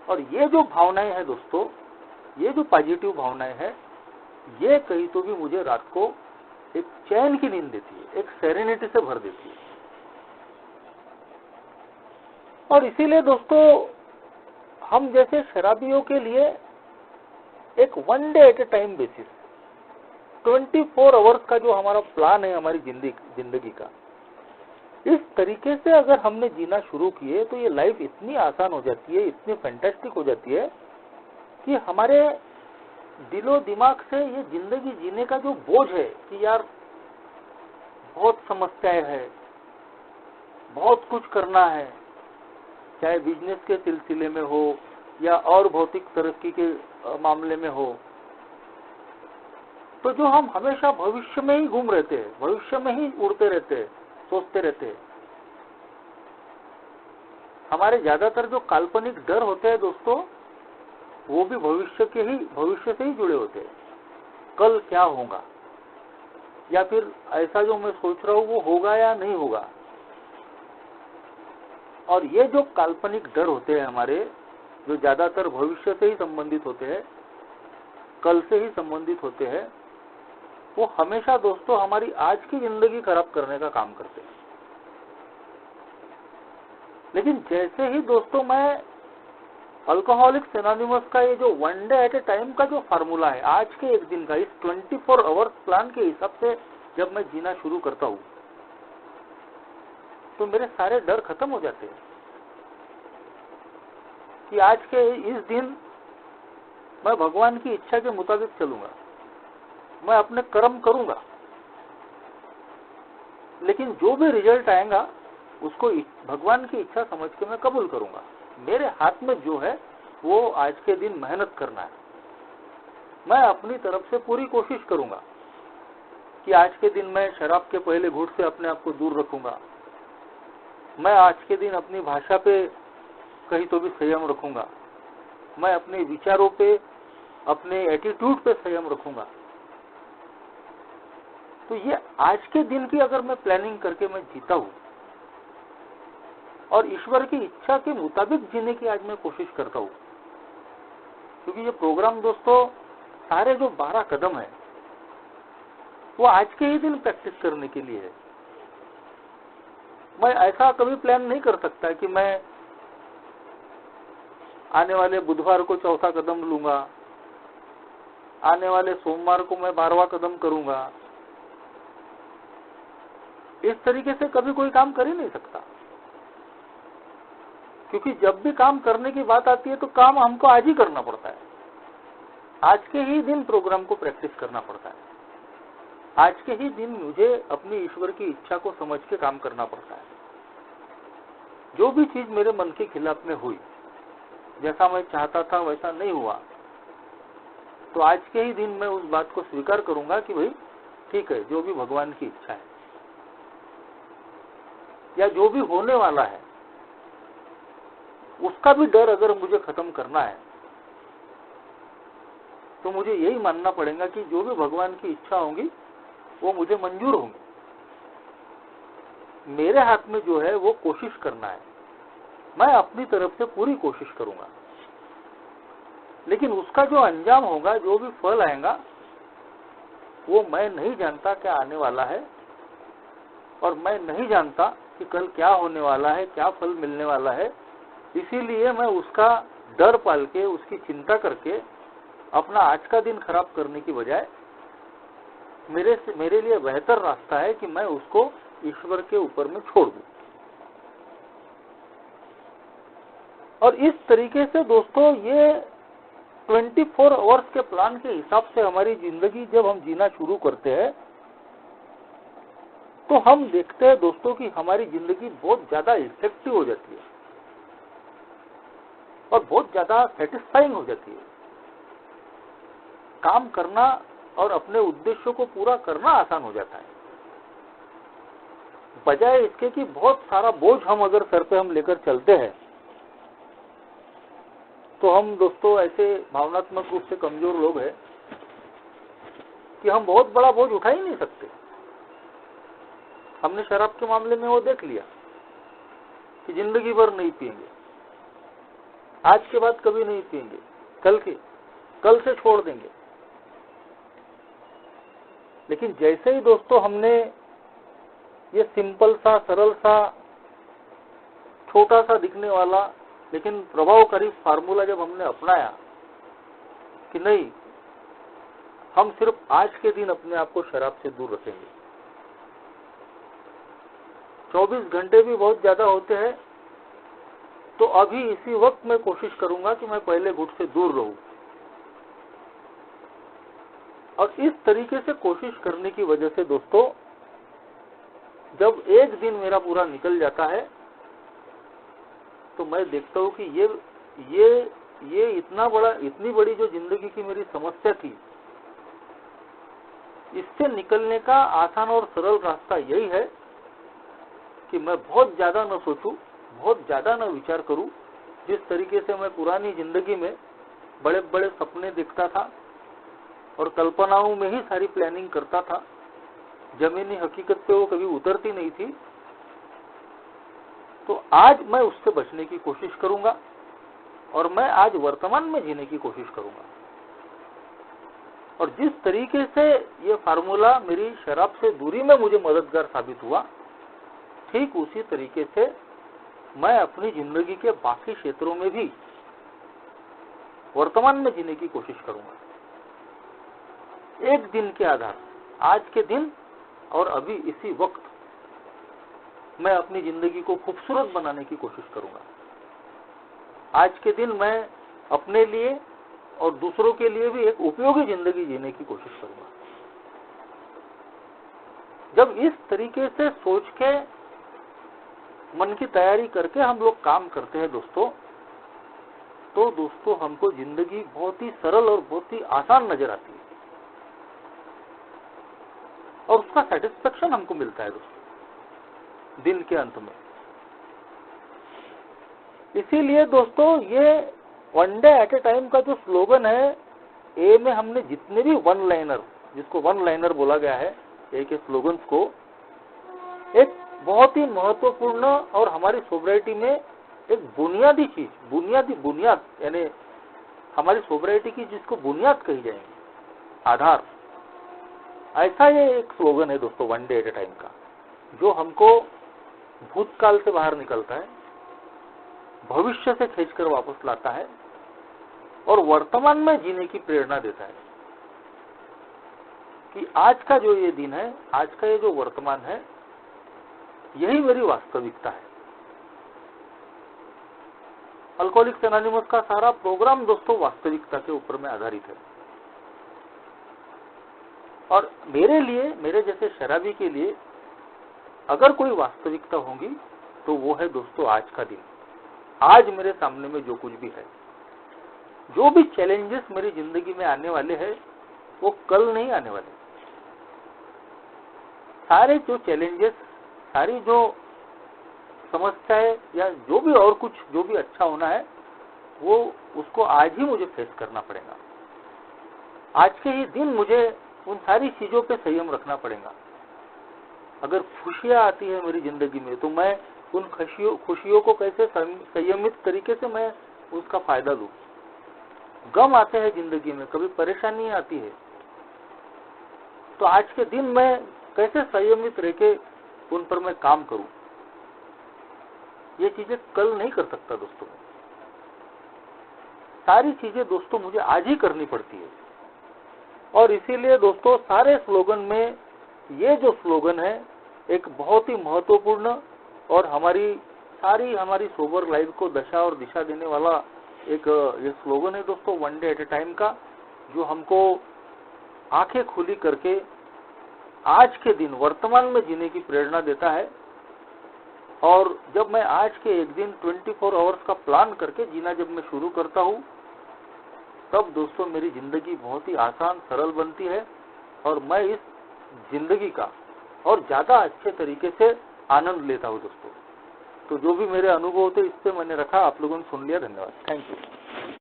और ये जो भावनाएं हैं दोस्तों, ये जो पॉजिटिव भावनाएं हैं, ये कहीं तो भी मुझे रात को एक चैन की नींद देती है, एक सेरेनिटी से भर देती है। और इसीलिए दोस्तों, हम जैसे शराबियों के लिए एक one day at A time basis, 24 hours का जो हमारा प्लान है हमारी जिंदगी का, इस तरीके से अगर हमने जीना शुरू किए तो ये लाइफ इतनी आसान हो जाती है, इतनी फैंटास्टिक हो जाती है कि हमारे दिलो दिमाग से ये जिंदगी जीने का जो बोझ है कि यार बहुत समस्याएं है, बहुत कुछ करना है, चाहे बिजनेस के सिलसिले में हो या और भौतिक तरक्की के मामले में हो, तो जो हम हमेशा भविष्य में ही घूम रहते हैं, भविष्य में ही उड़ते रहते हैं, सोचते रहते हैं। हमारे ज्यादातर जो काल्पनिक डर होते हैं दोस्तों, वो भी भविष्य से ही जुड़े होते हैं। कल क्या होगा, या फिर ऐसा जो मैं सोच रहा हूं वो होगा या नहीं होगा। और ये जो काल्पनिक डर होते हैं हमारे, जो ज्यादातर भविष्य से ही संबंधित होते हैं, कल से ही संबंधित होते हैं, वो हमेशा दोस्तों हमारी आज की जिंदगी खराब करने का काम करते हैं। लेकिन जैसे ही दोस्तों मैं अल्कोहलिक्स एनोनिमस का ये जो 1 डे एट ए टाइम का जो फार्मूला है, आज के एक दिन का, इस 24 आवर्स प्लान के हिसाब से जब मैं जीना शुरू करता हूँ तो मेरे सारे डर खत्म हो जाते हैं कि आज के इस दिन मैं भगवान की इच्छा के मुताबिक चलूंगा, मैं अपने कर्म करूंगा, लेकिन जो भी रिजल्ट आएगा उसको भगवान की इच्छा समझ के मैं कबूल करूंगा। मेरे हाथ में जो है वो आज के दिन मेहनत करना है। मैं अपनी तरफ से पूरी कोशिश करूंगा कि आज के दिन मैं शराब के पहले घूंट से अपने आप को दूर रखूंगा। मैं आज के दिन अपनी भाषा पे कहीं तो भी संयम रखूंगा। मैं अपने विचारों पे, अपने एटीट्यूड पे संयम रखूंगा। तो ये आज के दिन की अगर मैं प्लानिंग करके मैं जीता हूं और ईश्वर की इच्छा के मुताबिक जीने की आज मैं कोशिश करता हूं, क्योंकि ये प्रोग्राम दोस्तों सारे जो 12 कदम है वो आज के ही दिन प्रैक्टिस करने के लिए है। मैं ऐसा कभी प्लान नहीं कर सकता कि मैं आने वाले बुधवार को 4था कदम लूंगा, आने वाले सोमवार को मैं 12वां कदम करूंगा। इस तरीके से कभी कोई काम कर ही नहीं सकता, क्योंकि जब भी काम करने की बात आती है तो काम हमको आज ही करना पड़ता है। आज के ही दिन प्रोग्राम को प्रैक्टिस करना पड़ता है। आज के ही दिन मुझे अपनी ईश्वर की इच्छा को समझ के काम करना पड़ता है। जो भी चीज मेरे मन के खिलाफ में हुई, जैसा मैं चाहता था वैसा नहीं हुआ, तो आज के ही दिन मैं उस बात को स्वीकार करूंगा कि भाई ठीक है, जो भी भगवान की इच्छा है या जो भी होने वाला है उसका भी डर अगर मुझे खत्म करना है तो मुझे यही मानना पड़ेगा कि जो भी भगवान की इच्छा होगी वो मुझे मंजूर होंगी। मेरे हाथ में जो है वो कोशिश करना है। मैं अपनी तरफ से पूरी कोशिश करूंगा, लेकिन उसका जो अंजाम होगा, जो भी फल आएगा, वो मैं नहीं जानता क्या आने वाला है, और मैं नहीं जानता कि कल क्या होने वाला है, क्या फल मिलने वाला है। इसीलिए मैं उसका डर पाल के, उसकी चिंता करके अपना आज का दिन खराब करने की बजाय मेरे लिए बेहतर रास्ता है कि मैं उसको ईश्वर के ऊपर में छोड़ दूं। और इस तरीके से दोस्तों ये 24 आवर्स के प्लान के हिसाब से हमारी जिंदगी जब हम जीना शुरू करते हैं तो हम देखते हैं दोस्तों कि हमारी जिंदगी बहुत ज्यादा इफेक्टिव हो जाती है और बहुत ज्यादा सेटिस्फाइंग हो जाती है। काम करना और अपने उद्देश्यों को पूरा करना आसान हो जाता है, बजाय इसके कि बहुत सारा बोझ हम अगर सर पे हम लेकर चलते हैं तो हम दोस्तों ऐसे भावनात्मक रूप से कमजोर लोग हैं कि हम बहुत बड़ा बोझ उठा ही नहीं सकते। हमने शराब के मामले में वो देख लिया कि जिंदगी भर नहीं पिएंगे, आज के बाद कभी नहीं पिएंगे, कल से छोड़ देंगे। लेकिन जैसे ही दोस्तों हमने ये सिंपल सा, सरल सा, छोटा सा दिखने वाला लेकिन प्रभावकारी फार्मूला जब हमने अपनाया कि नहीं, हम सिर्फ आज के दिन अपने आप को शराब से दूर रखेंगे। 24 घंटे भी बहुत ज्यादा होते हैं, तो अभी इसी वक्त मैं कोशिश करूंगा कि मैं पहले घुट से दूर रहूं। और इस तरीके से कोशिश करने की वजह से दोस्तों जब एक दिन मेरा पूरा निकल जाता है तो मैं देखता हूं कि ये इतनी बड़ी जो जिंदगी की मेरी समस्या थी, इससे निकलने का आसान और सरल रास्ता यही है कि मैं बहुत ज्यादा न सोचूं, बहुत ज्यादा न विचार करूं। जिस तरीके से मैं पुरानी जिंदगी में बड़े बड़े सपने देखता था और कल्पनाओं में ही सारी प्लानिंग करता था, जमीनी हकीकत पे वो कभी उतरती नहीं थी, तो आज मैं उससे बचने की कोशिश करूंगा और मैं आज वर्तमान में जीने की कोशिश करूंगा। और जिस तरीके से ये फार्मूला मेरी शराब से दूरी में मुझे मददगार साबित हुआ, ठीक उसी तरीके से मैं अपनी जिंदगी के बाकी क्षेत्रों में भी वर्तमान में जीने की कोशिश करूंगा। एक दिन के आधार, आज के दिन और अभी इसी वक्त मैं अपनी जिंदगी को खूबसूरत बनाने की कोशिश करूंगा। आज के दिन मैं अपने लिए और दूसरों के लिए भी एक उपयोगी जिंदगी जीने की कोशिश करूंगा। जब इस तरीके से सोच के मन की तैयारी करके हम लोग काम करते हैं दोस्तों, तो दोस्तों हमको जिंदगी बहुत ही सरल और बहुत ही आसान नजर आती है और उसका सेटिस्फेक्शन हमको मिलता है दोस्तों दिन के अंत में। इसीलिए दोस्तों ये one day at A time का जो स्लोगन है, ए में हमने जितने भी वन लाइनर, जिसको वन लाइनर बोला गया है, ए के स्लोगन्स को, एक बहुत ही महत्वपूर्ण और हमारी सोसाइटी में एक बुनियादी चीज, बुनियाद यानी हमारी सोसाइटी की जिसको बुनियाद कही जाएगी, आधार, ऐसा ये एक स्लोगन है दोस्तों one day at A time का, जो हमको भूतकाल से बाहर निकलता है, भविष्य से खींचकर वापस लाता है और वर्तमान में जीने की प्रेरणा देता है कि आज का जो ये दिन है, आज का ये जो वर्तमान है, यही मेरी वास्तविकता है। अल्कोहलिक्स एनोनिमस का सारा प्रोग्राम दोस्तों वास्तविकता के ऊपर में आधारित है और मेरे लिए, मेरे जैसे शराबी के लिए अगर कोई वास्तविकता होगी तो वो है दोस्तों आज का दिन। आज मेरे सामने में जो कुछ भी है, जो भी चैलेंजेस मेरी जिंदगी में आने वाले हैं, वो कल नहीं आने वाले। सारे जो चैलेंजेस, सारी जो समस्याएं या जो भी और कुछ जो भी अच्छा होना है, वो उसको आज ही मुझे फेस करना पड़ेगा। आज के ही दिन मुझे उन सारी चीजों पे संयम रखना पड़ेगा। अगर खुशियां आती है मेरी जिंदगी में, तो मैं उन खुशियों को कैसे संयमित तरीके से मैं उसका फायदा लूं। गम आते हैं जिंदगी में, कभी परेशानी आती है, तो आज के दिन मैं कैसे संयमित रह के उन पर मैं काम करूं, ये चीजें कल नहीं कर सकता दोस्तों। सारी चीजें दोस्तों मुझे आज ही करनी पड़ती है और इसीलिए दोस्तों सारे स्लोगन में ये जो स्लोगन है एक बहुत ही महत्वपूर्ण और हमारी सोबर लाइफ को दशा और दिशा देने वाला एक ये स्लोगन है दोस्तों one day at A time का, जो हमको आंखें खुली करके आज के दिन वर्तमान में जीने की प्रेरणा देता है। और जब मैं आज के एक दिन 24 आवर्स का प्लान करके जीना जब मैं शुरू करता हूं, तब दोस्तों मेरी जिंदगी बहुत ही आसान सरल बनती है और मैं इस जिंदगी का और ज्यादा अच्छे तरीके से आनंद लेता हूं दोस्तों। तो जो भी मेरे अनुभव थे इस पे मैंने रखा, आप लोगों ने सुन लिया, धन्यवाद, थैंक यू।